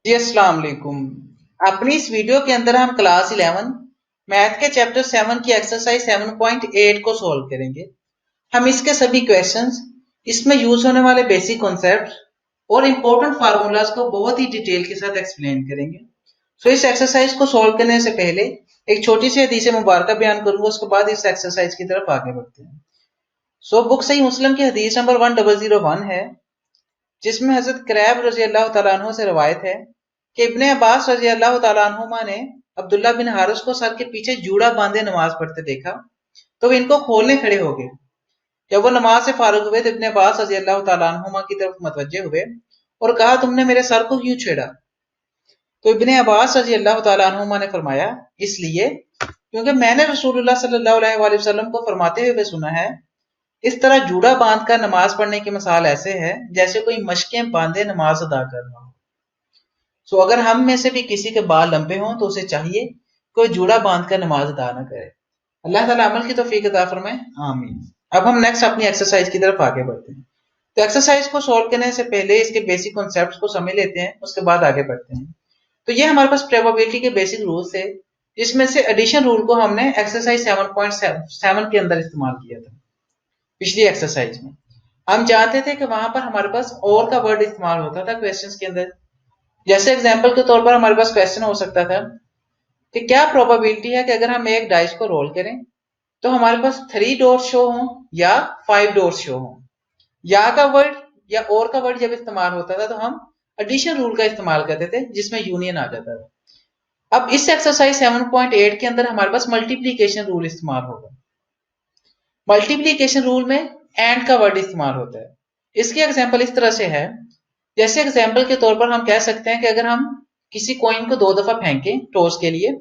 जी अस्सलाम वालेकुम। अपनी इस वीडियो के अंदर हम क्लास 11 मैथ के चैप्टर 7 की एक्सरसाइज 7.8 को सॉल्व करेंगे। हम इसके सभी क्वेश्चंस, इसमें यूज होने वाले बेसिक कॉन्सेप्ट और इंपॉर्टेंट फार्मूलाज को बहुत ही डिटेल के साथ एक्सप्लेन करेंगे। इस एक्सरसाइज को सॉल्व करने से पहले एक छोटी सी हदीस मुबारक बयान करूंगा, उसके बाद इस एक्सरसाइज की तरफ आगे बढ़ते हैं। बुक सही मुस्लिम की हदीस नंबर 1001 है, जिसमें हजरत करैब रजी अल्लाह तआला अन्हु से रवायत है कि इब्ने अब्बास रजी अल्लाह तआला अन्हुमा ने अब्दुल्ला बिन हारिस को सर के पीछे जूड़ा बांधे नमाज पढ़ते देखा, तो वे इनको खोलने खड़े हो गए। जब वो नमाज से फारूक हुए तो इब्ने अब्बास रजी अल्लाह तआला अन्हुमा की तरफ मुतवज्जे हुए और कहा, तुमने मेरे सर को क्यों छेड़ा? तो इब्ने अब्बास रजी अल्लाह तआला अन्हुमा ने फरमाया, इसलिए क्योंकि मैंने रसूलुल्लाह सल्लल्लाहु अलैहि वसल्लम को फरमाते हुए सुना है, इस तरह जूड़ा बांध कर नमाज पढ़ने की मिसाल ऐसे है जैसे कोई मशकें बांधे नमाज अदा कर रहा हो। अगर हम में से भी किसी के बाल लंबे हों तो उसे चाहिए कोई जूड़ा बांध कर नमाज अदा न करे। अल्लाह ताला अमल की तौफीक अता फरमाए, आमीन। अब हम नेक्स्ट अपनी एक्सरसाइज की तरफ आगे बढ़ते हैं। तो एक्सरसाइज को सॉल्व करने से पहले इसके बेसिक कॉन्सेप्ट्स को समझ लेते हैं, उसके बाद आगे बढ़ते हैं। तो ये हमारे पास प्रोबेबिलिटी के बेसिक रूल्स थे, जिसमें से एडिशन रूल को हमने एक्सरसाइज 7.7 के अंदर इस्तेमाल किया था। पिछली एक्सरसाइज में हम जानते थे कि वहां पर हमारे पास और का वर्ड इस्तेमाल होता था क्वेश्चंस के अंदर। जैसे एग्जांपल के तौर पर हमारे पास क्वेश्चन हो सकता था कि क्या प्रोबेबिलिटी है कि अगर हम एक डाइस को रोल करें तो हमारे पास 3 डॉट्स शो हो या 5 डॉट्स शो हो। या का वर्ड या और का वर्ड जब इस्तेमाल होता था तो हम एडिशन रूल का इस्तेमाल करते थे, जिसमें यूनियन आ जाता था। अब इस एक्सरसाइज 7.8 के अंदर हमारे पास मल्टीप्लीकेशन रूल इस्तेमाल होगा। मल्टीप्लीकेशन रूल में एंड का वर्ड इस्तेमाल होता है। इसकी एग्जांपल इस तरह से है, जैसे एग्जांपल के तौर पर हम कह सकते हैं कि अगर हम किसी कॉइन को 2 दफा फेंकें टॉस के लिए,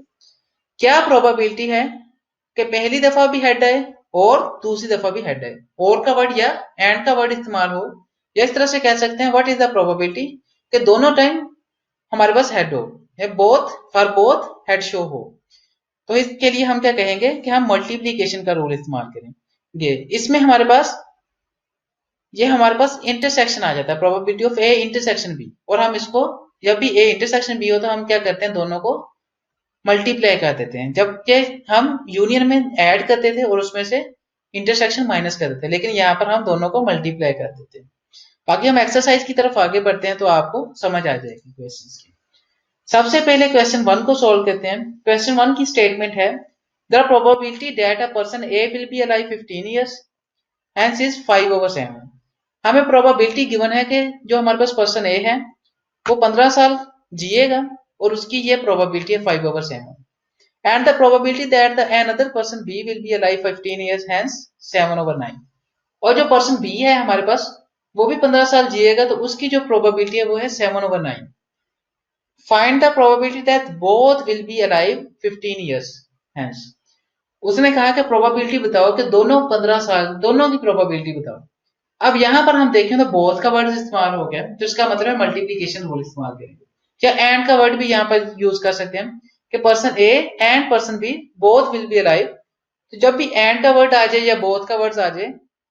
क्या प्रोबेबिलिटी है कि पहली दफा भी हेड आए और दूसरी दफा भी हेड आए। और का वर्ड या एंड का वर्ड इस्तेमाल हो, या इस तरह से कह सकते हैं व्हाट इज द प्रोबेबिलिटी कि दोनों टाइम हमारे पास हेड हो, both for both head show हो। तो इसके लिए हम क्या कहेंगे कि हम मल्टीप्लीकेशन का रूल इस्तेमाल करेंगे। इसमें हमारे पास इंटरसेक्शन आ जाता है, probability of A intersection B. और हम इसको, जब भी ए इंटरसेक्शन बी हो तो हम क्या करते हैं, दोनों को मल्टीप्लाई कर देते हैं। जबकि हम यूनियन में ऐड करते थे और उसमें से इंटरसेक्शन माइनस कर देते हैं, लेकिन यहाँ पर हम दोनों को मल्टीप्लाई कर देते हैं। बाकी हम एक्सरसाइज की तरफ आगे बढ़ते हैं तो आपको समझ आ जाएगी क्वेश्चन की। सबसे पहले क्वेश्चन 1 को सॉल्व करते हैं। क्वेश्चन 1 की स्टेटमेंट है, the probability that a person A will be alive 15 years hence is 5/7। हमें प्रोबेबिलिटी गिवन है कि जो हमारे पास पर्सन ए है वो 15 साल जिएगा और उसकी ये प्रोबेबिलिटी है 5/7। And the probability that the another person B will be alive 15 years hence 7/9। और जो पर्सन बी है हमारे पास वो भी 15 साल जिएगा, तो उसकी जो प्रोबेबिलिटी है वो है 7/9। Find the probability that both will be alive 15 years hence. उसने कहा कि प्रोबेबिलिटी बताओ कि दोनों 15 साल, दोनों की प्रोबेबिलिटी बताओ। अब यहां पर हम देखें तो बोथ का वर्ड इस्तेमाल हो गया, तो इसका मतलब है मल्टीप्लीकेशन रूल इस्तेमाल करेंगे। या एंड का वर्ड भी यहां पर यूज कर सकते हैं कि person A and person B both will be alive. तो जब भी एंड का वर्ड आ जाए या बोथ का वर्ड आ जाए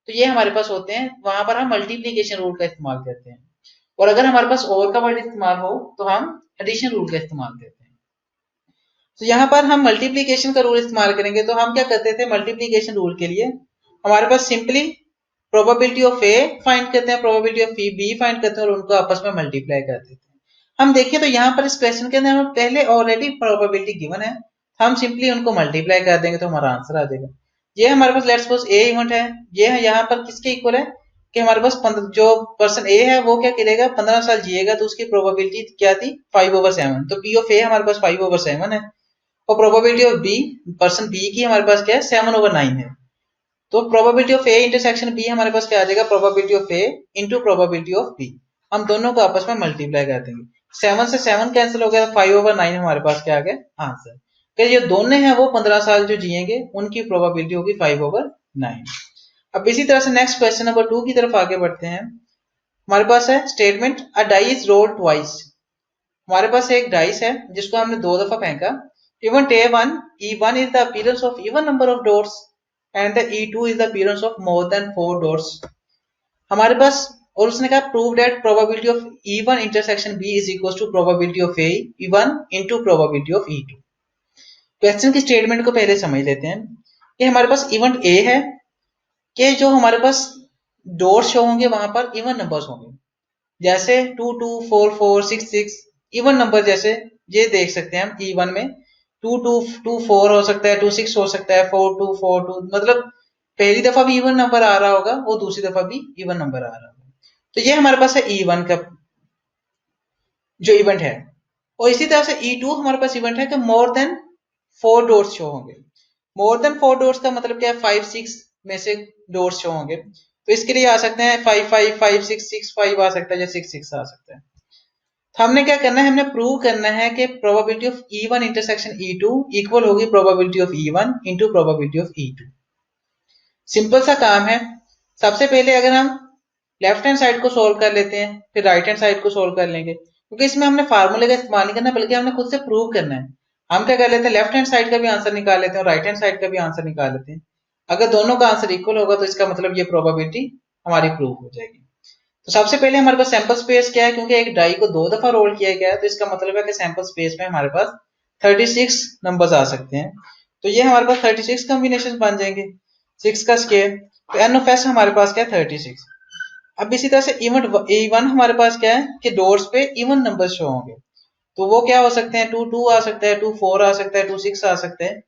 तो ये हमारे पास होते हैं, वहां पर हम मल्टीप्लीकेशन रूल का इस्तेमाल करते हैं। और अगर हमारे पास और का वर्ड इस्तेमाल हो तो हम एडिशन रूल का इस्तेमाल करते हैं। तो यहाँ पर हम मल्टीप्लीकेशन का रूल इस्तेमाल करेंगे। तो हम क्या करते थे मल्टीप्लीकेशन रूल के लिए, हमारे पास सिंपली प्रोबेबिलिटी ऑफ ए फाइंड करते हैं, प्रोबेबिलिटी ऑफ बी फाइंड करते हैं और उनको आपस में मल्टीप्लाई कर देते हैं। हम देखिए तो यहाँ पर इस क्वेश्चन के अंदर हमें पहले ऑलरेडी प्रोबेबिलिटी गिवन है, हम सिंपली उनको मल्टीप्लाई कर देंगे तो हमारा आंसर आ जाएगा। ये हमारे पास लेट्स सपोज ए इवेंट है, ये है यहाँ पर किसके इक्वल है कि हमारे पास जो पर्सन ए है वो क्या करेगा, 15 साल जिएगा, तो उसकी प्रोबेबिलिटी क्या थी 5/7। तो पी ऑफ ए हमारे पास 5/7 है और probability of B, person B की हमारे पास क्या है 7/9 है। तो probability of A intersection B हमारे पास क्या आ जाएगा, probability of A into probability of B. हम दोनों को आपस में मल्टीप्लाई कर देंगे, 7 से 7 कैंसिल हो गया, 5/9 हमारे पास क्या आ गया आंसर। कि ये दोनों हैं वो 15 साल जो जिएंगे उनकी प्रोबेबिलिटी होगी 5/9। अब इसी तरह से नेक्स्ट क्वेश्चन नंबर 2 की तरफ आगे बढ़ते हैं। हमारे पास है statement, a die is rolled twice. हमारे पास एक डाइस है जिसको हमने 2 दफा फेंका। Event A1, E1 is the appearance of even number of dots and the E2 is the appearance of more than 4 dots। हमारे पास और उसने कहा prove that probability of E1 intersection B is equal to probability of E1 into probability of E2। Question की statement को पहले समझ लेते हैं कि हमारे पास इवेंट ए है कि जो हमारे पास डोर शो होंगे वहां पर इवन नंबर्स होंगे, जैसे 2 2 4 4 6 6 इवन नंबर, जैसे ये देख सकते हैं हम E1 में 2 2 2 4 हो सकता है, 2 6 हो सकता है, 4 2 4 2, मतलब पहली दफा भी इवन नंबर आ रहा होगा, वो दूसरी दफा भी इवन नंबर आ रहा होगा। तो ये हमारे पास है E1 का जो इवेंट है। और इसी तरह से E2 हमारे पास इवेंट है कि मोर देन 4 डोर्स शो होंगे। मोर देन 4 डोर्स का मतलब क्या है, 5 6 में से डोर्स शो होंगे। तो इसके लिए आ सकते हैं 5 5 5 6 6 5 आ सकता है, या 6 6 आ सकता है। तो हमने क्या करना है, हमने प्रूव करना है कि probability of E1 intersection E2 equal होगी probability of E1 into probability of E2। Simple सा काम है। सबसे पहले अगर हम लेफ्ट हैंड साइड को सोल्व कर लेते हैं, फिर राइट हैंड साइड को सोल्व कर लेंगे, क्योंकि इसमें हमने फार्मूले का इस्तेमाल नहीं करना, बल्कि हमने खुद से प्रूव करना है। हम क्या कर लेते हैं, लेफ्ट हैंड साइड का भी आंसर निकाल लेते हैं और राइट हैंड साइड का भी आंसर निकाल लेते हैं। अगर दोनों का आंसर इक्वल होगा तो इसका मतलब ये प्रोबेबिलिटी हमारी प्रूव हो जाएगी। तो सबसे पहले हमारे पास सैंपल स्पेस क्या है, क्योंकि एक डाई को 2 दफा रोल किया गया है, तो इसका मतलब है कि सैंपल स्पेस में हमारे पास 36 नंबर्स आ सकते हैं। तो ये हमारे पास 36 कॉम्बिनेशन बन जाएंगे, 6 का स्केयर। तो एन ऑफ एस हमारे पास क्या है, 36। अब इसी तरह से इवेंट E1 हमारे पास क्या है कि डोर्स पे इवन नंबर शो होंगे। तो वो क्या हो सकते हैं, 2 2 आ सकता है, 2 4 आ सकता है, 2 6 आ सकते हैं,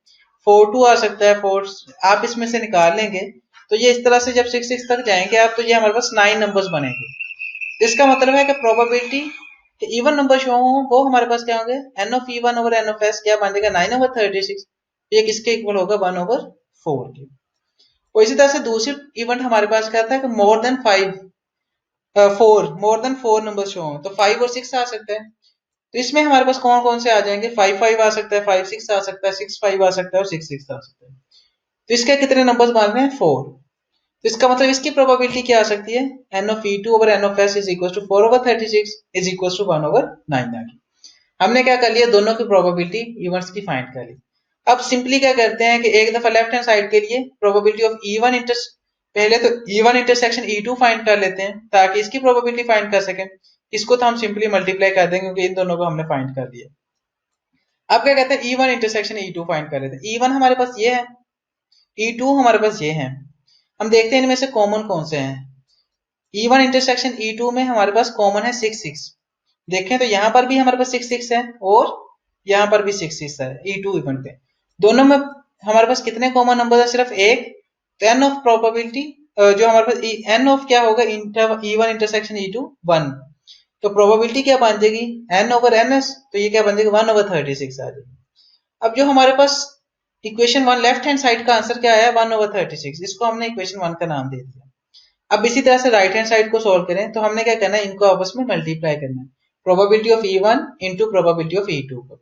4 2 आ सकता है, 4 आप इसमें से निकाल लेंगे। तो ये इस तरह से जब 6 6 तक जाएंगे आप, तो ये हमारे पास 9 नंबर्स बनेंगे। इसका मतलब है कि प्रोबेबिलिटी कि इवन नंबर शो हो वो हमारे पास क्या होंगे, n of E1 over N of S क्या बन जाएगा, 9 ओवर 36। ये किसके इक्वल होगा, 1 ओवर 4 के। और इसी तरह से दूसरी इवेंट हमारे पास क्या था कि मोर देन 4 नंबर शो हो, तो 5 और 6 आ सकता है। तो इसमें हमारे पास कौन कौन से आ जाएंगे, 5 5 आ सकता है, 5 6 आ सकता है, 6 5 आ सकता है और 6 6 आ सकता है। तो इसके कितने नंबर्स बन रहे हैं, 4। तो इसका मतलब इसकी प्रोबेबिलिटी क्या आ सकती है, n of E2 over N of S is equal to 4 over 36 is equal to 1 over 9 आ गई। हमने क्या कर लिया, दोनों की प्रोबेबिलिटी इवेंट्स की फाइंड कर ली। अब सिंपली क्या करते हैं कि एक दफा लेफ्ट हैंड साइड के लिए प्रोबेबिलिटी ऑफ E1 पहले तो E1 इंटरसेक्शन E2 फाइंड कर लेते हैं ताकि इसकी प्रोबेबिलिटी फाइंड कर सकें। इसको तो हम सिंपली मल्टीप्लाई कर देंगे क्योंकि इन दोनों को हमने फाइंड कर दिया। अब क्या कहते हैं, E1 इंटरसेक्शन E2 फाइंड कर लेते हैं। E1 हमारे पास ये है, E2 हमारे पास ये है। हम देखते हैं इनमें से कॉमन कौन से हैं। E1 इंटरसेक्शन E2 में हमारे पास कॉमन है 6 6। देखें तो यहाँ पर भी हमारे पास 6 6 है और यहाँ पर भी 6 6 है E2 इवेंट पे। दोनों में हमारे पास कितने कॉमन नंबर है, सिर्फ एक। तो एन ऑफ प्रोबेबिलिटी जो हमारे पास एन ऑफ क्या होगा, E1 इंटरसेक्शन E2 1। तो प्रोबेबिलिटी क्या बन जाएगी, एन ओवर एन एस, तो ये क्या बन जाएगी, 1 ओवर 36 आ जाएगी। अब जो हमारे पास इक्वेशन 1 लेफ्ट हैंड साइड का आंसर क्या आया, 1 ओवर 36, इसको हमने इक्वेशन 1 का नाम दे दिया। अब इसी तरह से राइट हैंड साइड को सोल्व करें तो हमने क्या करना है, इनको आपस में मल्टीप्लाई करना है, probability of E1 into probability of E2 को।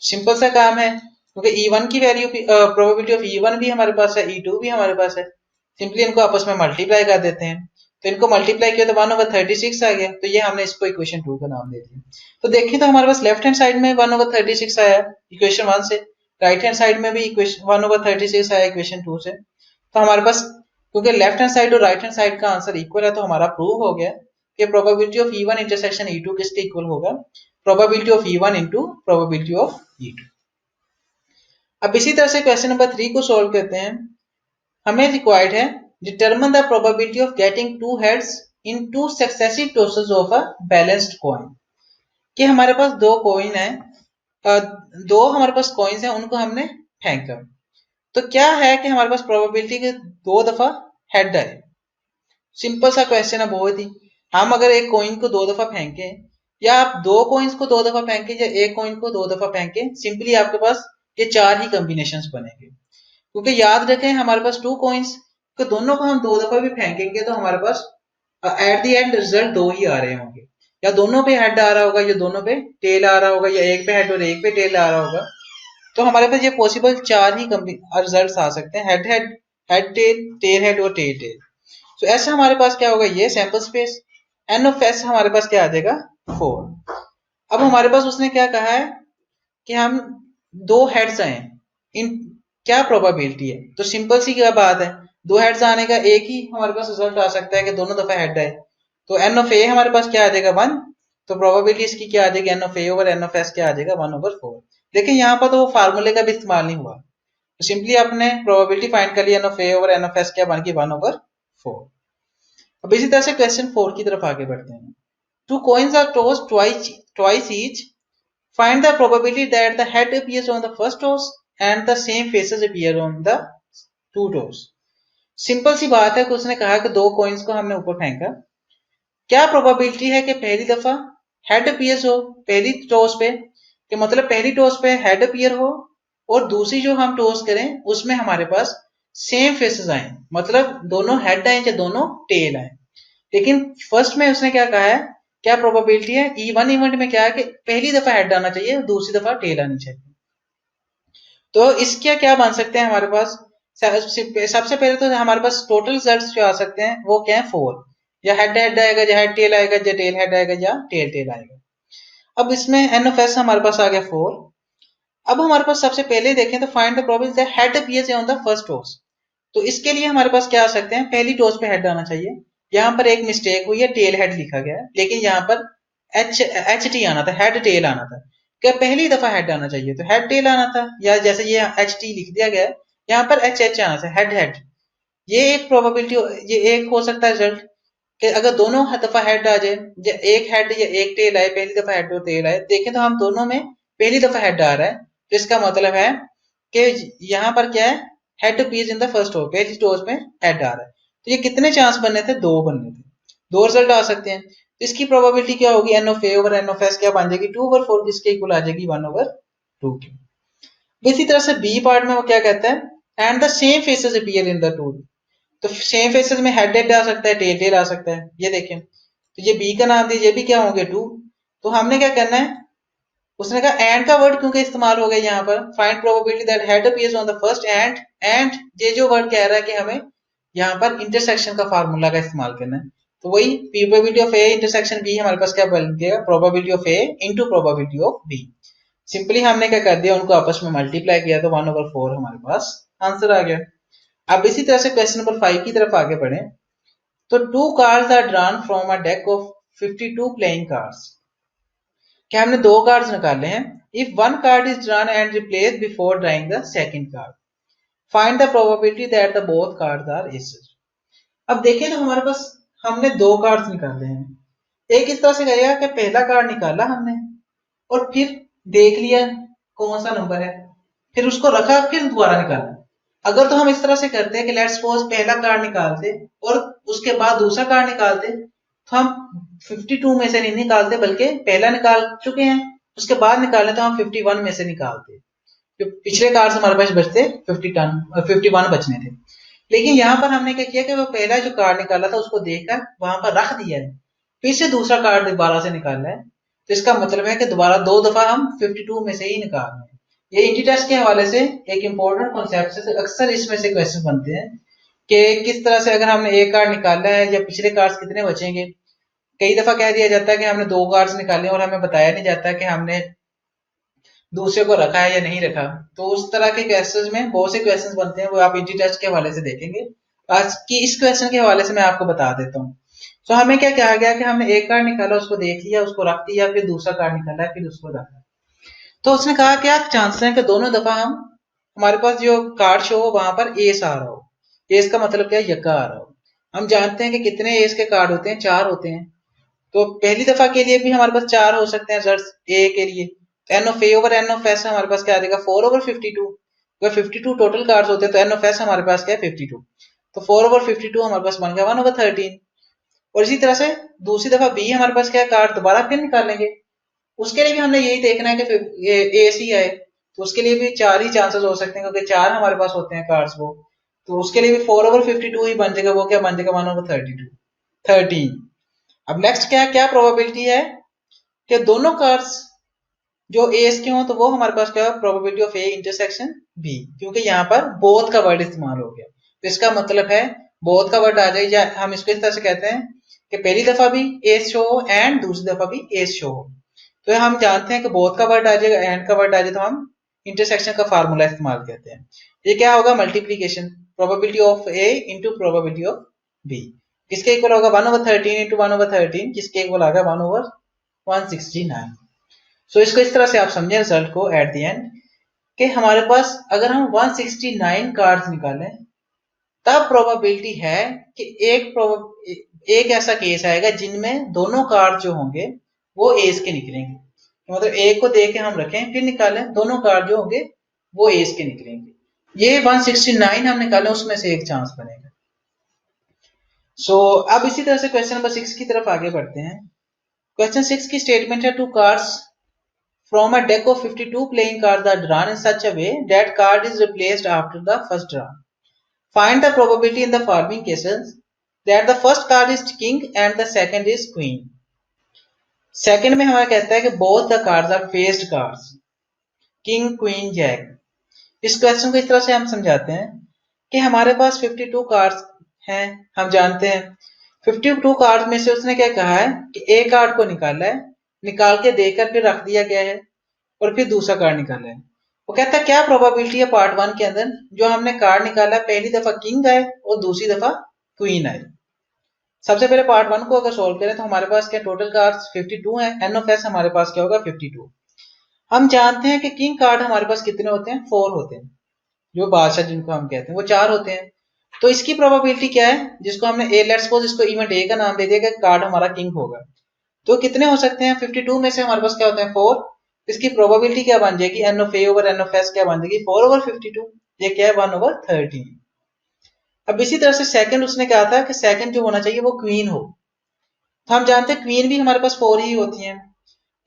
सिंपल सा काम है, क्योंकि E1 की वैल्यू प्रोबेबिलिटी ऑफ E1 भी हमारे पास है, E2 भी हमारे पास है। सिंपली इनको आपस में मल्टीप्लाई कर देते हैं। तो इनको मल्टीप्लाई किया तो 1 ओवर 36 आ गया, तो ये हमने इसको इक्वेशन 2 का नाम दे दिया। तो देखिए तो हमारे पास लेफ्ट हैंड साइड में 1 ओवर 36 आया इक्वेशन 1 से, राइट हैंड साइड में भी इक्वेशन 1 ओवर 36 आया इक्वेशन 2 से। तो हमारे पास क्योंकि लेफ्ट हैंड साइड और राइट हैंड साइड का आंसर इक्वल है, तो हमारा प्रूव हो गया कि probability of E1 intersection E2 किसके इक्वल होगा, probability of E1 into probability of E2। अब इसी तरह से क्वेश्चन नंबर 3 को सोल्व करते हैं। हमें रिक्वायर्ड है determine the probability of getting 2 heads in 2 successive tosses of a balanced coin. कि हमारे पास दो कॉइन है, दो हमारे पास कॉइन्स हैं, उनको हमने फेंका। तो क्या है कि हमारे पास प्रोबेबिलिटी के 2 दफा हेड आए। सिंपल सा क्वेश्चन है बहुत ही। हम अगर एक कॉइन को 2 दफा फेंके, या आप 2 कॉइन्स को 2 दफा फेंके, या एक कॉइन को 2 दफा फेंके, सिंपली आपके पास ये 4 ही कॉम्बिनेशंस बनेंगे। क्योंकि याद रखें हमारे पास 2 कॉइन्स तो दोनों को हम 2 दफा भी फेंकेंगे तो हमारे पास एट द एंड रिजल्ट 2 ही आ रहे होंगे। या दोनों पे हेड आ रहा होगा, या दोनों पे टेल आ रहा होगा, या एक पे हेड और एक पे टेल आ रहा होगा। तो हमारे पास ये पॉसिबल 4 ही रिजल्ट आ सकते हैं, head head, head tail, tail head और टेल टेल। तो ऐसा हमारे पास क्या होगा, ये sample space n of S हमारे पास क्या आ जाएगा, 4। अब हमारे पास उसने क्या कहा है कि हम 2 हेड्स आए, इन क्या प्रोबेबिलिटी है। तो सिंपल सी क्या बात है, 2 हेड्स आने का एक ही हमारे पास रिजल्ट आ सकता है कि दोनों दफा हेड आए। तो एन ऑफ ए हमारे पास क्या आ जाएगा 1, तो प्रोबेबिलिटी इसकी क्या आ जाएगी N of A over N of S क्या आ जाएगा 1/4। लेकिन यहाँ पर तो फार्मूले का भी इस्तेमाल नहीं हुआ, तो सिंपली आपने प्रोबेबिलिटी फाइंड कर लिया n of A over N of S क्या बन गई 1/4। अब इसी तरह से क्वेश्चन 4 की तरफ आगे बढ़ते हैं। Two coins are tossed twice each, find the probability that the head appears on the first toss and the same faces appear on the two toss। सिंपल सी बात है कि उसने कहा कि दो कॉइन्स को हमने ऊपर फेंका, क्या प्रोबेबिलिटी है कि पहली दफा हेड अपीयर्स हो पहली टॉस पे, कि मतलब पहली टॉस पे हेड अपीयर हो और दूसरी जो हम टॉस करें उसमें हमारे पास सेम फेसेस आए, मतलब दोनों हेड आए या दोनों टेल आए। लेकिन फर्स्ट में उसने क्या कहा है, क्या प्रोबेबिलिटी है वन इवेंट में क्या है कि पहली दफा हेड आना चाहिए दूसरी दफा टेल आनी चाहिए। तो इसके क्या बन सकते हैं हमारे पास, सबसे पहले तो हमारे पास टोटल रिजल्ट्स जो आ सकते हैं वो क्या है 4, या हेड हेड आएगा या हेड टेल आएगा या टेल हेड आएगा या टेल टेल आएगा। अब इसमें एन ऑफ एस हमारे पास आ गया 4। अब हमारे पास सबसे पहले देखें तो find the probability that head appears on the first toss. तो इसके लिए हमारे पास क्या आ सकते हैं, पहली टॉस पे हेड आना चाहिए, यहाँ पर एक मिस्टेक हुई है टेल हेड लिखा गया है, लेकिन यहाँ पर एच टी आना था, हेड टेल आना था। क्या पहली दफा हेड आना चाहिए तो हेड टेल आना था, या जैसे ये एच टी लिख दिया गया है यहाँ पर एच एच आना था, हेड हेड। ये एक प्रोबेबिलिटी, ये एक हो सकता है रिजल्ट कि अगर दोनों दफा हेड आ जाए, या एक हेड या एक टेल आए, पहली दफा हेड और टेल आए, देखें तो हम दोनों में पहली दफा हेड आ रहा है, तो इसका मतलब है कि यहाँ पर क्या है head appears in the first toss, पहली टॉस में हेड आ रहा है। तो ये कितने चांस बनने थे, दो बनने थे, दो रिजल्ट आ सकते हैं। तो इसकी प्रोबेबिलिटी क्या होगी n of A over N of S क्या बन जाएगी 2/4, जिसके इक्वल आ जाएगी 1/2 की। इसी तरह से बी पार्ट में वो क्या कहता है and the same faces appear in the to, तो सेम फेसेस में हेड हेड आ सकता है टेल टेल आ सकता है, ये देखें। तो ये बी का नाम दिया, ये भी क्या होंगे 2। तो हमने क्या करना है, उसने कहा एंड का वर्ड क्योंकि इस्तेमाल हो गया यहाँ पर, find probability that head appears on the first and ये जो वर्ड कह रहा है कि हमें यहाँ पर इंटरसेक्शन का फार्मूला का इस्तेमाल करना है। तो वही probability of A intersection B हमारे पास क्या बन गया, probability of A into probability of B. Simply हमने क्या कर दिया, उनको आपस में मल्टीप्लाई किया तो 1/4 हमारे पास आंसर आ गया। अब इसी तरह से क्वेश्चन नंबर 5 की तरफ आगे बढ़े। तो 2 cards are drawn from a deck of 52 playing cards, क्या हमने दो कार्ड्स निकाले हैं। If one card is drawn and replace before drawing the second card, find the probability that the both cards are aces. अब देखें तो हमारे पास हमने दो कार्ड्स निकाले हैं, एक इस तरह से करेगा कि पहला कार्ड निकाला हमने और फिर देख लिया कौन सा नंबर है, फिर उसको रखा फिर दोबारा निकाला। अगर तो हम इस तरह से करते हैं कि लेट्स सपोज पहला कार्ड निकालते और उसके बाद दूसरा कार्ड निकालते, तो हम 52 में से नहीं निकालते बल्कि पहला निकाल चुके हैं उसके बाद निकालें तो हम 51 में से निकालते, जो पिछले कार्ड से हमारे पास बचते 51 बचने थे। लेकिन यहाँ पर हमने क्या किया कि वो पहला जो कार्ड निकाला था उसको देखकर वहां पर रख दिया है, फिर से दूसरा कार्ड दोबारा से निकालना है। तो इसका मतलब है कि दोबारा दो दफा हम 52 में से ही निकाल रहे हैं। ये इंटी टेस्ट के हवाले से एक इंपॉर्टेंट कॉन्सेप्ट है, अक्सर इसमें से क्वेश्चन बनते हैं कि किस तरह से अगर हमने एक कार्ड निकाला है या पिछले कार्ड्स कितने बचेंगे। कई दफा कह दिया जाता है कि हमने दो कार्ड्स निकाले और हमें बताया नहीं जाता कि हमने दूसरे को रखा है या नहीं रखा। तो उस तरह के क्वेश्चंस में बहुत से क्वेश्चंस बनते हैं, वो आप इंटी टेस्ट के हवाले से देखेंगे। आज की इस क्वेश्चन के हवाले से मैं आपको बता देता हूँ। तो हमें क्या कहा गया कि हमने एक कार्ड निकाला उसको देख लिया उसको रख दिया, फिर दूसरा कार्ड निकाला फिर उसको रखा। तो उसने कहा क्या चांस है कि दोनों दफा हम हमारे पास जो कार्ड शो हो वहां पर एस आ रहा हो। एस का मतलब क्या है, यक्का आ रहा हो। हम जानते हैं कि कितने एस के कार्ड होते हैं, 4 होते हैं। तो पहली दफा के लिए भी हमारे पास 4 हो सकते हैं रिजल्ट ए के लिए। N of A over N of S हमारे पास क्या आ जाएगा 4/52। अगर 52 टोटल कार्ड्स होते हैं तो एन ऑफ एस हमारे पास क्या है 52, तो 4/52 हमारे पास बन गया 1/13। और इसी तरह से दूसरी दफा बी हमारे पास क्या कार्ड दोबारा फिर निकालेंगे, उसके लिए भी हमने यही देखना है कि ए सी आए, तो उसके लिए भी 4 ही चांसेस हो सकते हैं क्योंकि 4 हमारे पास होते हैं कार्ड्स वो। तो उसके लिए भी 4/52 ही बन जाएगा, वो क्या बन जाएगा 1/13। अब नेक्स्ट क्या प्रोबेबिलिटी है कि दोनों कार्ड्स जो एस के हों तो वो हमारे पास क्या है probability of A intersection B, क्योंकि यहाँ पर बोथ का वर्ड इस्तेमाल हो गया। तो इसका मतलब है बोथ का वर्ड आ जाए, या हम इसको इस तरह से कहते हैं कि पहली दफा भी एस शो हो एंड दूसरी दफा भी एस शो हो। तो हम जानते हैं कि बोथ का वर्ड आ जाएगा एंड का वर्ड आ जाए तो हम इंटरसेक्शन का फार्मूला इस्तेमाल करते हैं। ये क्या होगा multiplication, probability of A into probability of B. किसके इक्वल होगा 1/13 इंटू 1/13, किसके इक्वल आएगा 1/169। सो इसको इस तरह से आप समझे रिजल्ट को एट द एंड कि हमारे पास अगर हम 169 कार्ड्स निकालें तब प्रोबेबिलिटी है कि एक ऐसा केस आएगा जिनमें दोनों कार्ड जो होंगे वो एस के निकलेंगे। मतलब एक को दे के हम रखें फिर निकालें, दोनों कार्ड जो होंगे वो एस के निकलेंगे। ये 169 हम निकालें उसमें से एक चांस बनेगा। सो अब इसी तरह से क्वेश्चन नंबर 6 की तरफ आगे बढ़ते हैं। क्वेश्चन 6 की स्टेटमेंट है, 2 cards from a deck of 52 playing cards are drawn in such a way that card is replaced after the first draw. Find the probability in the following cases that the first card is king and the second is queen. Second में हमारा कहता है कि both the cards are faced cards, king, queen, jack. इस question को इस तरह से हम समझाते हैं कि हमारे पास 52 कार्ड्स हैं, हम जानते हैं 52 कार्ड में से उसने क्या कहा है कि एक कार्ड को निकाला है, निकाल के देकर फिर रख दिया गया है और फिर दूसरा कार्ड निकाला है। वो कहता है क्या प्रोबेबिलिटी है पार्ट 1 के अंदर जो हमने कार्ड निकाला पहली दफा किंग आए और दूसरी दफा क्वीन आए। सबसे पहले पार्ट 1 को अगर सोल्व करें तो हमारे पास क्या टोटल कार्ड्स 52 हैं, एन ऑफ एस हमारे पास क्या होगा 52। हम जानते हैं कि किंग कार्ड हमारे पास कितने होते हैं 4 होते हैं, जो बादशाह जिनको हम कहते हैं वो 4 होते हैं। तो इसकी प्रोबेबिलिटी क्या है, जिसको हमने ए लेट्स सपोज इसको इवेंट ए का नाम दे दिया कि कार्ड हमारा किंग होगा, तो कितने हो सकते हैं 52 में से हमारे पास क्या होते हैं 4। इसकी प्रोबेबिलिटी क्या बन जाएगी N of A over N of S क्या बन जाएगी 4/52, ये क्या है 1/13। अब इसी तरह से सेकंड उसने कहा था कि सेकंड जो होना चाहिए वो क्वीन हो, तो हम जानते हैं क्वीन भी हमारे पास 4 ही होती है,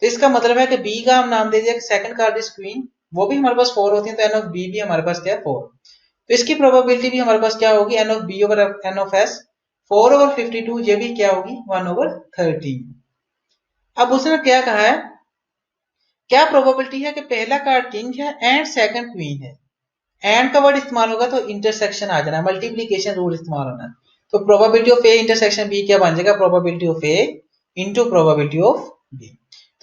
तो इसका मतलब है कि बी का हम नाम दे दिया कि सेकंड कार्ड इज क्वीन, वो भी हमारे पास 4 होती है, तो एन ऑफ बी भी हमारे पास क्या है 4। तो इसकी प्रोबेबिलिटी भी हमारे पास क्या होगी n of B over N of S 4/52, ये भी क्या होगी 1/13। अब उसने क्या कहा है, क्या प्रोबेबिलिटी है कि पहला कार्ड किंग है एंड सेकंड क्वीन है। एंड का वर्ड इस्तेमाल होगा तो इंटरसेक्शन आ जाना है, मल्टीप्लीकेशन रूल इस्तेमाल होना है। तो probability of A intersection B क्या बन जाएगा probability of A into probability of B.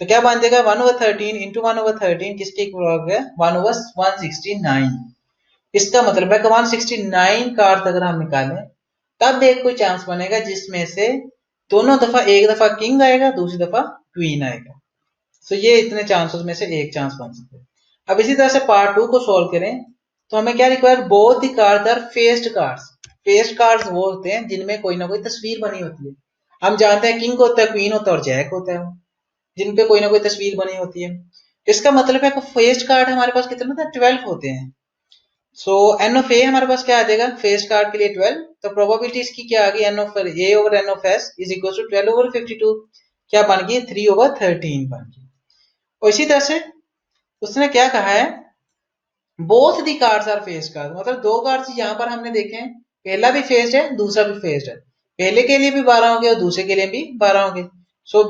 तो क्या बन जाएगा 1/13 इंटू 1/13 किसके इक्वल हो गया 1/169। इसका मतलब है कि 169 कार्ड अगर हम निकालें तब एक कोई चांस बनेगा जिसमें से दोनों दफा एक दफा किंग आएगा दूसरी दफा क्वीन आएगा। तो ये इतने चांसेस में से एक चांस बन सकते हैं। अब इसी तरह से पार्ट 2 को सॉल्व करें तो हमें क्या require both the cards are faced cards. Faced cards वो होते हैं जिनमें कोई ना कोई तस्वीर बनी होती है। हम जानते हैं किंग होता है, क्वीन होता है और जैक होता है, जिन पे कोई ना कोई तस्वीर बनी होती है। इसका मतलब है कि फेस्ड कार्ड हमारे पास कितने होते हैं 12 होते हैं। सो एन ऑफ ए हमारे पास क्या आ जाएगा फेस्ड कार्ड के लिए 12, तो प्रोबेबिलिटी इसकी क्या आ गई n of A over N of S is equal to 12/52, क्या बन गई 3/13 बन गई। और इसी तरह से उसने क्या कहा है both the cards are faced card, मतलब दो कार्ड्स यहाँ पर हमने देखे हैं, पहला भी फेस्ड है दूसरा भी फेस्ड है, पहले के लिए भी 12 होंगे और दूसरे के लिए भी 12 होंगे। सो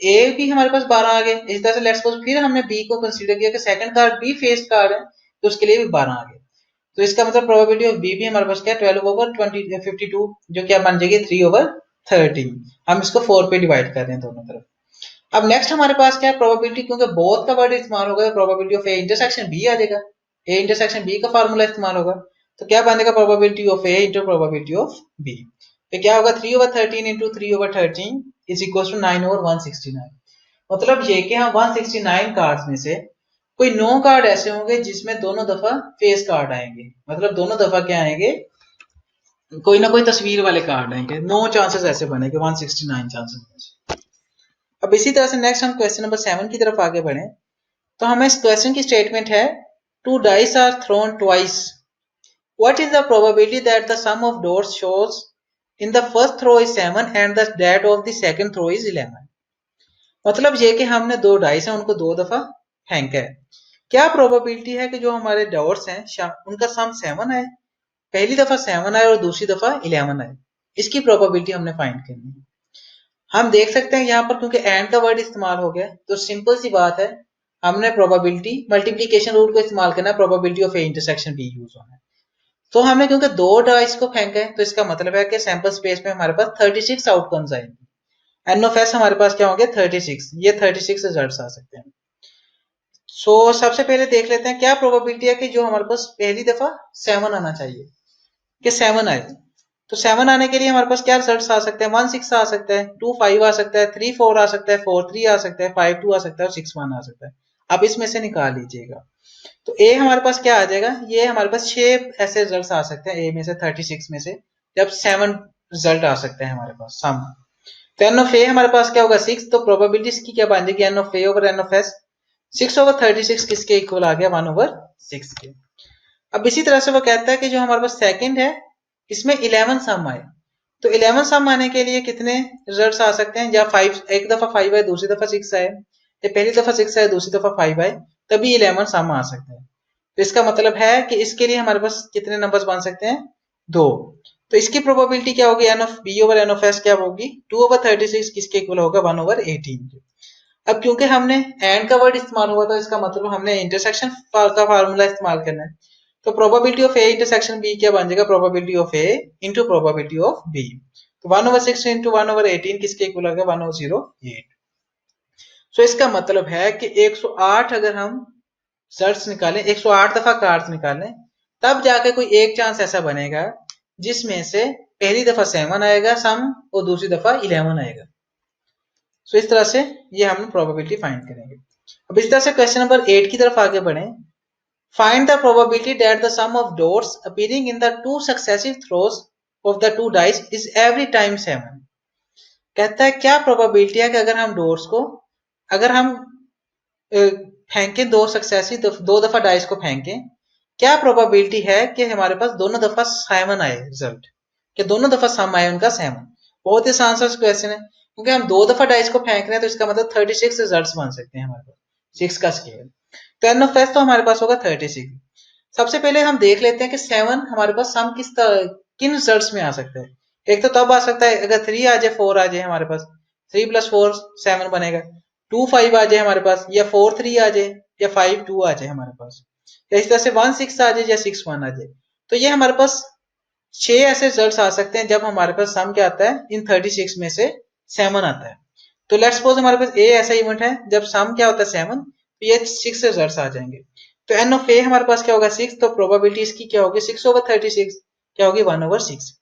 ए भी हमारे पास 12 आ गए। इस तरह से लेट्स सपोज फिर हमने बी को कंसीडर किया कि सेकंड कार्ड भी फेस्ड कार्ड है तो उसके लिए भी 12 आ गए। तो इसका मतलब प्रोबेबिलिटी ऑफ बी भी हमारे पास क्या 12/52 जो क्या बन जाएगी 3/13। हम इसको 4 पे डिवाइड कर रहे हैं दोनों तरफ। अब नेक्स्ट हमारे पास क्या है प्रोबेबिलिटी, क्योंकि बोथ का वर्ड इस्तेमाल होगा तो probability of A intersection B आ जाएगा, ए इंटरसेक्शन बी का फार्मूला इस्तेमाल होगा। तो क्या बनेगा probability of A into probability of B, तो क्या होगा 3/13 इंटू 3/13 इज इक्वल टू 9/169। मतलब ये कि हम 169 कार्ड्स में से कोई 9 कार्ड ऐसे होंगे जिसमें दोनों दफा फेस कार्ड आएंगे, मतलब दोनों दफा क्या आएंगे कोई ना कोई तस्वीर वाले कार्ड आएंगे। 9 चांसेस ऐसे बनेंगे 169 चांसेस में से। अब इसी तरह से नेक्स्ट हम क्वेश्चन नंबर 7 की तरफ आगे बढ़े तो हमें इस क्वेश्चन की स्टेटमेंट है 2 dice are thrown twice. What is the probability that the sum of dots shows in the first throw is 7 and that of the second throw is 11? मतलब ये कि हमने दो डाइस हैं उनको दो दफा फेंका है, क्या प्रोबेबिलिटी है कि जो हमारे डॉट्स हैं उनका सम 7 आए, पहली दफा 7 आए और दूसरी दफा 11 आए, इसकी प्रोबेबिलिटी हमने फाइंड करनी है। हम देख सकते हैं यहाँ पर क्योंकि एंड का वर्ड इस्तेमाल हो गया तो सिंपल सी बात है हमने प्रोबेबिलिटी मल्टीप्लीकेशन रूल को इस्तेमाल करना है, probability of A intersection B use होना है। तो हमने क्योंकि दो डाइस को फेंका है तो इसका मतलब है कि सैंपल स्पेस में हमारे पास 36 आउटकम्स आएंगे। एन ऑफ एस हमारे पास क्या होंगे 36, ये 36 रिजल्ट्स आ सकते हैं। सो सबसे पहले देख लेते हैं क्या प्रोबेबिलिटी है कि जो हमारे पास पहली दफा 7 आना चाहिए कि 7 आए। तो 7 आने के लिए हमारे पास क्या रिजल्ट आ सकते हैं, 1 6 आ सकता है, 2 5 आ सकता है, 3 4 आ सकता है, 4 3 आ सकता है, 5 2 आ सकता है और 6 1 आ सकता है। अब इसमें से निकाल लीजिएगा। तो ए हमारे पास क्या आ जाएगा, ये हमारे पास 6 ऐसे रिजल्ट आ सकते हैं ए में से 36 में से, जब 7 रिजल्ट आ सकते हैं हमारे पास सम। तो एन ऑफ ए हमारे पास क्या होगा 6, तो प्रोबेबिलिटी की क्या बन जाएगी, N of A over N of S, 6 over 36 किसके इक्वल आ गया, 1 ओवर 6 के। अब इसी तरह से वो कहता है कि जो हमारे पास सेकंड है इसमें 11 सम आए, तो 11 सम आने के लिए कितने रिजल्ट्स आ सकते हैं, या 5, एक दफा 5 आए, दूसरी दफा 6 आए, या पहली दफा 6 आए, दूसरी दफा 5 आए, तभी 11 सम आ सकते हैं। तो इसका मतलब है कि इसके लिए हमारे पास कितने नंबर्स बन सकते हैं, 2। तो इसकी प्रोबेबिलिटी क्या होगी, n of B over N of S क्या होगी, 2 ओवर 36 किसके इक्वल होगा, 1 ओवर 18 के। अब क्योंकि हमने एंड का वर्ड इस्तेमाल हुआ था, इसका मतलब हमने इंटरसेक्शन का फार्मूला इस्तेमाल करना है। तो probability of A intersection B क्या बन जाएगा, probability of A into probability of B. तो 1 ओवर 6 इंटू 1 ओवर 18 किसके इक्वल होगा, 1 ओवर 08। सो इसका मतलब है कि 108 अगर हम सर्च निकालें, 108 दफा कार्ड्स निकालें, तब जाके कोई एक चांस ऐसा बनेगा जिसमें से पहली दफा 7 आएगा सम और दूसरी दफा 11 आएगा। सो इस तरह से ये हम प्रोबेबिलिटी फाइंड करेंगे। अब इस तरह से क्वेश्चन नंबर 8 की तरफ आगे बढ़े। Find the probability that the sum of dots appearing in the two successive throws of the two dice is every time 7। कहता है क्या प्रोबेबिलिटी है कि अगर हम डॉट्स को, अगर हम फेंके दो सक्सेसिव, दो दफा डाइस को फेंके, क्या प्रोबेबिलिटी है कि हमारे पास दोनों दफा 7 आए रिजल्ट, कि दोनों दफा सम आए उनका 7। बहुत ही आसान सा क्वेश्चन है, क्योंकि हम दो दफा डाइस को फेंक रहे हैं, तो इसका मतलब 36 रिजल्ट्स बन सकते हैं हमारे पास 6 का स्केल। तो एन ऑफ एस तो हमारे पास होगा 36। सबसे पहले हम देख लेते हैं कि 7 हमारे पास सम किन रिजल्ट्स में आ सकता है। एक तो तब आ सकता है अगर 3 आ जाए, 4 आ जाए हमारे पास, 3 प्लस 4 7 बनेगा, 2 5 आ जाए हमारे पास, या 4 3 आ जाए, या 5 2 आ जाए हमारे पास, या इस तरह से 1 6 आ जाए, या 6 1 आ जाए। तो ये हमारे पास 6 ऐसे रिजल्ट्स आ सकते हैं जब हमारे पास सम क्या आता है, इन 36 में से 7 आता है। तो लेट्स सपोज हमारे पास ए ऐसा इवेंट है जब सम क्या होता है 7, तो ये 6 रिजल्ट्स आ जाएंगे। तो एन ऑफ ए हमारे पास क्या होगा 6, तो प्रोबेबिलिटी इसकी क्या होगी 6 ओवर 36 क्या होगी 1 ओवर 6।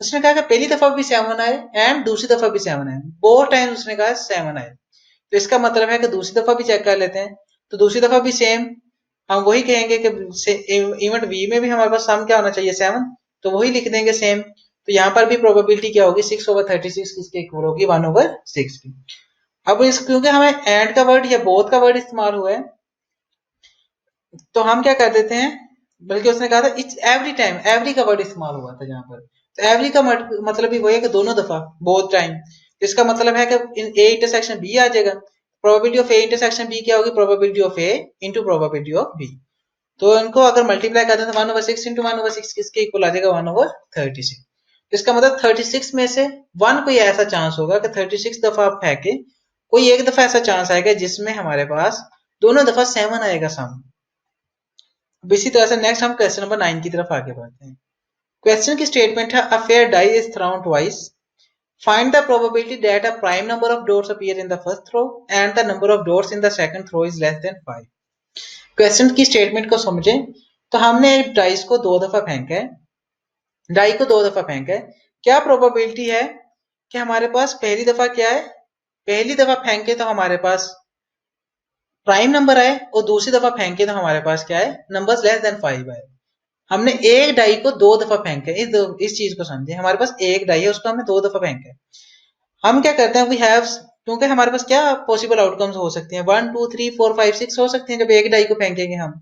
उसने कहा कि पहली दफा भी 7 आए एंड दूसरी दफा भी 7 आए, बोथ टाइम उसने कहा 7 आए। तो इसका मतलब है कि दूसरी दफा भी चेक कर लेते हैं, तो दूसरी दफा भी सेम, हम वही कहेंगे कि इवेंट बी में भी हमारे पास सम क्या होना चाहिए 7, तो वही लिख देंगे सेम। तो यहाँ पर भी प्रोबेबिलिटी क्या होगी 6 ओवर 36 किसके इक्वल होगी 1 ओवर 6 की। अब इस क्योंकि हमें एंड का वर्ड या बोथ का वर्ड इस्तेमाल हुआ है, तो हम क्या कर देते हैं, बल्कि उसने कहा था इट्स एवरी टाइम, एवरी का वर्ड इस्तेमाल हुआ था जहां पर, तो एवरी का मतलब भी वही है कि दोनों दफा, बोथ टाइम। इसका मतलब है कि इन ए इंटरसेक्शन बी आ जाएगा। Probability of A intersection B क्या होगी, probability of A into probability of B. तो इनको अगर मल्टीप्लाई करते हैं तो 1 ओवर 6 इंटू 1 ओवर 6 किसके इक्वल आ जाएगा 1 ओवर 36। इसका मतलब 36 में से 1 कोई ऐसा चांस होगा कि 36 दफा आप फेंके, कोई एक दफा ऐसा चांस आएगा जिसमें हमारे पास दोनों दफा 7 आएगा सम। अब इसी तरह से नेक्स्ट हम क्वेश्चन नंबर 9 की तरफ आगे बढ़ते हैं। क्वेश्चन की स्टेटमेंट है a fair die is thrown twice, find the probability that a prime number of dots appear in the first throw and the number of dots in the second throw is less than 5। Question की statement को समझें। तो हमने dice को दो दफा फेंका है, डाई को दो दफा फेंका है, क्या प्रोबेबिलिटी है कि हमारे पास पहली दफा क्या है, पहली दफा फेंके तो हमारे पास प्राइम नंबर आए, और दूसरी दफा फेंके तो हमारे पास क्या है, नंबर्स लेस देन 5 आए। हमने एक डाई को दो दफा फेंका है, इस चीज को समझे, हमारे पास एक डाई है उसको हमने दो दफा फेंका है। हम क्या करते हैं, वी हैव, क्योंकि हमारे पास क्या पॉसिबल आउटकम्स हो सकते हैं 1 2 3 4 5 6 हो सकते हैं जब एक डाई को फेंकेंगे हम।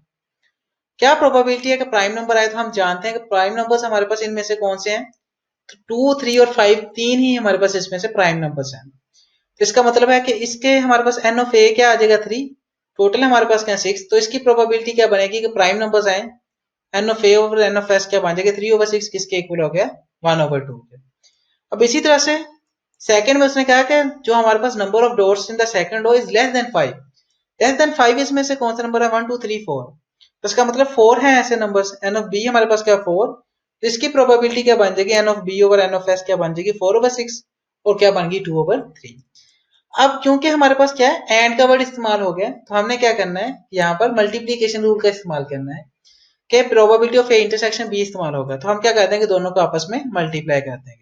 क्या प्रोबेबिलिटी है कि प्राइम नंबर आए, तो हम जानते हैं कि प्राइम नंबर्स हमारे पास इनमें से कौन से हैं, तो 2 3 और 5 तीन ही हमारे पास इसमें से प्राइम नंबर्स हैं। तो इसका मतलब है कि इसके हमारे पास एन ऑफ ए क्या आ जाएगा 3, टोटल हमारे पास क्या 6, तो इसकी प्रोबेबिलिटी क्या बनेगी कि प्राइम नंबर्स आए, N of A over N of S क्या बन जाएगा 3 ओवर 6 किसके इक्वल हो गया 1 ओवर 2 के। अब इसी तरह से सेकंड में उसने कहा कि जो हमारे पास number of dots in the second row is less than 5, less than 5 इसमें से कौन सा नंबर है 1 2 3 4, तो इसका मतलब 4 है ऐसे नंबर्स, एन ऑफ बी हमारे पास क्या 4, तो इसकी प्रोबेबिलिटी क्या बन जाएगी N of B over N of S क्या बन जाएगी 4 ओवर 6, और क्या बन गई 2 ओवर 3। अब क्योंकि हमारे पास क्या है एंड का वर्ड इस्तेमाल हो गया, तो हमने क्या करना है यहाँ पर मल्टीप्लीकेशन रूल का इस्तेमाल करना है। कि probability of A intersection B इस्तेमाल होगा, तो हम क्या करते हैं कि दोनों को आपस में मल्टीप्लाई करते हैं।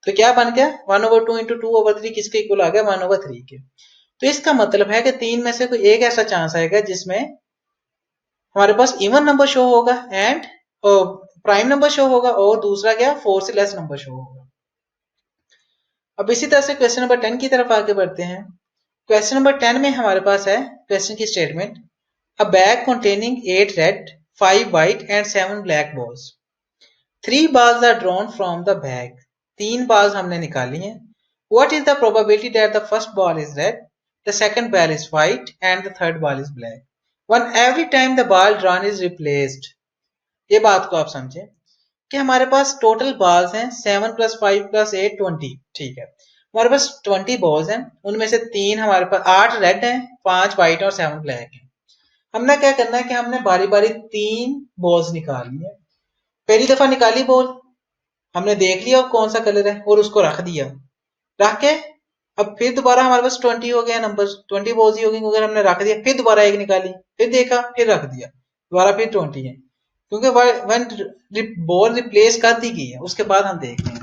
तो क्या बन गया 1/2 इंटू 2/3 किसके इक्वल आ गया 1/3 के। तो इसका मतलब है कि तीन में से कोई एक ऐसा चांस आएगा जिसमें हमारे पास इवन नंबर शो होगा एंड प्राइम नंबर शो होगा, और दूसरा क्या 4 से लेस नंबर शो होगा। अब इसी तरह से क्वेश्चन नंबर 10 की तरफ आगे बढ़ते हैं। क्वेश्चन नंबर 10 में हमारे पास है क्वेश्चन की statement, a bag containing 8 red, 5 white and 7 black balls. 3 balls are drawn from the bag. 3 balls हमने निकाली हैं. What is the probability that the first ball is red, the second ball is white and the third ball is black? When every time the ball drawn is replaced. ये बात को आप समझें कि हमारे पास टोटल बॉल्स हैं 7 + 5 + 8 20, ठीक है। हमारे पास 20 बॉल्स हैं, उनमें से 3 हमारे पास 8 रेड हैं, 5 व्हाइट और 7 ब्लैक हैं। हमने क्या करना है कि हमने बारी बारी 3 बॉल्स निकालनी है। पहली दफा निकाली बॉल, हमने देख लिया कौन सा कलर है और उसको रख दिया, रख के अब फिर दोबारा हमारे पास 20 हो गया, नंबर 20 बॉल्स ही हो गई, अगर हमने रख दिया, फिर दोबारा एक निकाली, फिर देखा, फिर रख दिया, दोबारा फिर 20 है, क्योंकि वन बॉल रिप्लेस कर दी गई है, उसके बाद हम देखते हैं।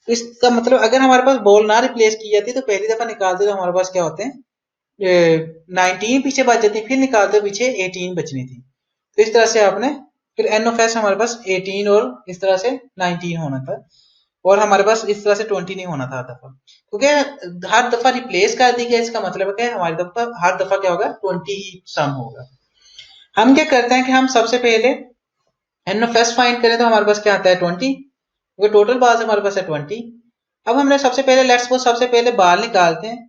तो इसका मतलब अगर हमारे पास बॉल ना रिप्लेस की जाती तो पहली दफा निकालते तो हमारे पास क्या होते हैं 19 पीछे बच जाती, फिर निकालते पीछे 18 बचनी थी। तो इस तरह से आपने फिर एन ऑफ एस हमारे पास 18 और इस तरह से 19 होना था, और हमारे पास इस तरह से 20 नहीं होना था हर दफा, क्योंकि हर दफा रिप्लेस कर दी गई, इसका मतलब है कि हमारी दफा हर दफा क्या होगा 20 ही सम होगा। हम क्या करते हैं कि हम सबसे पहले एन ऑफ एस फाइंड करें, तो हमारे पास क्या आता है 20, क्योंकि टोटल बाल हमारे पास है 20। अब हमने सबसे पहले लेट्स सपोज सबसे पहले बाल निकालते हैं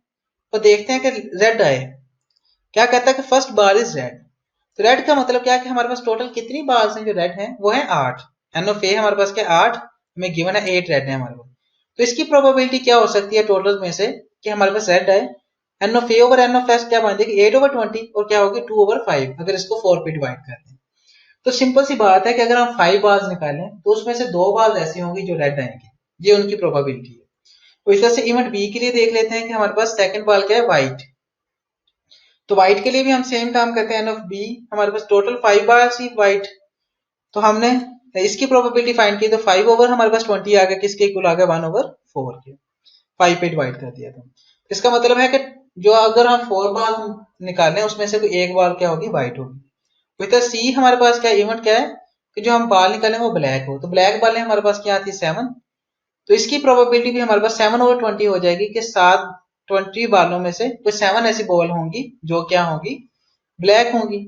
और देखते हैं कि रेड आए। क्या कहता है कि फर्स्ट बाल इज रेड, तो रेड का मतलब क्या है कि हमारे पास टोटल कितनी बाल्स हैं जो रेड हैं, वो है 8। एन ऑफ ए हमारे पास क्या 8, हमें गिवन है 8 रेड है हमारे पास। तो इसकी प्रोबेबिलिटी क्या हो सकती है टोटल में से कि हमारे पास रेड आए, N of A over N of S क्या बन जाएगी 8/20, और क्या होगी 2/5 अगर इसको 4 पे डिवाइड कर दें। तो सिंपल सी बात है कि अगर हम 5 बाल्स निकालें तो उसमें से 2 बाल्स ऐसी होंगी जो रेड आएंगी, ये उनकी प्रोबेबिलिटी है। तो इस तरह से इवेंट बी के लिए देख लेते हैं कि हमारे पास सेकंड बाल क्या है व्हाइट, तो व्हाइट के लिए भी हम सेम काम करते हैं, एन ऑफ बी हमारे पास टोटल 5 बाल्स ही व्हाइट, तो हमने इसकी प्रोबेबिलिटी फाइंड की, तो 5 ओवर हमारे पास 20 आ गया, किसके इक्वल आ गया 1/4 के, 5 पे डिवाइड कर दिया। तो इसका मतलब है कि जो अगर हम 4 बाल निकालें उसमें से कोई एक बाल क्या होगी व्हाइट होगी। तो सी हमारे पास क्या इवेंट क्या है कि जो हम बाल निकालें वो ब्लैक हो, तो ब्लैक बाल हमारे पास क्या आती है 7, तो इसकी प्रोबेबिलिटी भी हमारे पास 7/20 हो जाएगी कि 20 बालों में से कोई 7 ऐसी बॉल होंगी जो क्या होंगी ब्लैक होंगी।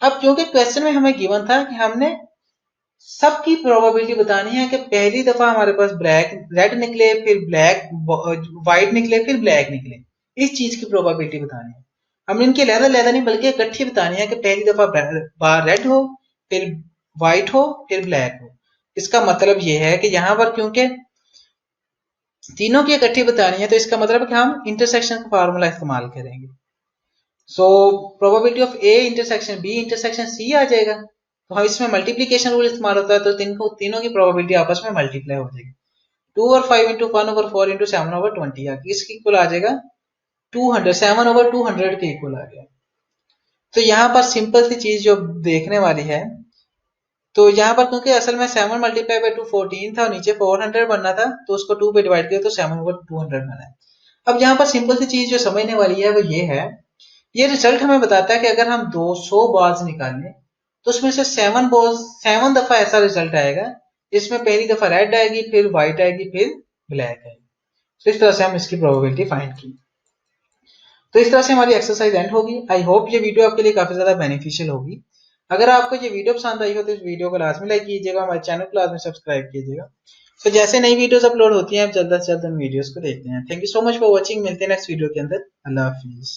अब क्योंकि क्वेश्चन में हमें गिवन था कि हमने सबकी प्रोबेबिलिटी बतानी है कि पहली दफा हमारे पास ब्लैक रेड निकले, फिर ब्लैक व्हाइट निकले, फिर ब्लैक निकले, इस चीज की प्रोबेबिलिटी बतानी है। हम इनकी अलग अलग नहीं बल्कि इकट्ठी बतानी है कि पहली दफा बार रेड हो, फिर व्हाइट हो, फिर ब्लैक हो। इसका मतलब यह है कि यहाँ पर क्योंकि तीनों की इकट्ठी बतानी है, तो इसका मतलब है कि हम इंटरसेक्शन का फार्मूला इस्तेमाल करेंगे। So probability of A intersection B intersection C आ जाएगा, तो हम इसमें मल्टीप्लीकेशन रूल इस्तेमाल होता है, तो तीनों की प्रोबेबिलिटी आपस में मल्टीप्लाई हो जाएगी। 2 और 5 इंटू 1/4 इंटू 7/20 आ गया, इसकी इक्वल आ जाएगा 200, 7/200 के इक्वल आ गया। तो यहाँ पर सिंपल सी चीज जो देखने वाली है, तो यहाँ पर क्योंकि असल में 7 मल्टीप्लाई बाई 2 14 था और नीचे 400 बनना था, तो उसको 2 पे डिवाइड किया तो 7/200 बना है। अब यहाँ पर सिंपल सी चीज जो समझने वाली है वो ये है, ये रिजल्ट हमें बताता है कि अगर हम 200 बॉल्स निकालें तो उसमें से 7 बॉल्स 7 दफा ऐसा रिजल्ट आएगा जिसमें पहली दफा रेड आएगी, फिर व्हाइट आएगी, फिर ब्लैक आएगी। तो इस तरह से हम इसकी प्रोबेबिलिटी फाइंड की। तो इस तरह से हमारी एक्सरसाइज एंड होगी। आई होप ये वीडियो आपके लिए काफी ज्यादा बेनिफिशियल होगी। अगर आपको ये वीडियो पसंद आई हो तो इस वीडियो को लाजमी लाइक कीजिएगा, हमारे चैनल को लाजमी सब्सक्राइब कीजिएगा। तो जैसे नई वीडियोस अपलोड होती हैं आप जल्द से जल्द उन वीडियोस को देखते हैं। Thank you so much for watching, मिलते हैं नेक्स्ट वीडियो के अंदर। अल्लाह हाफिज।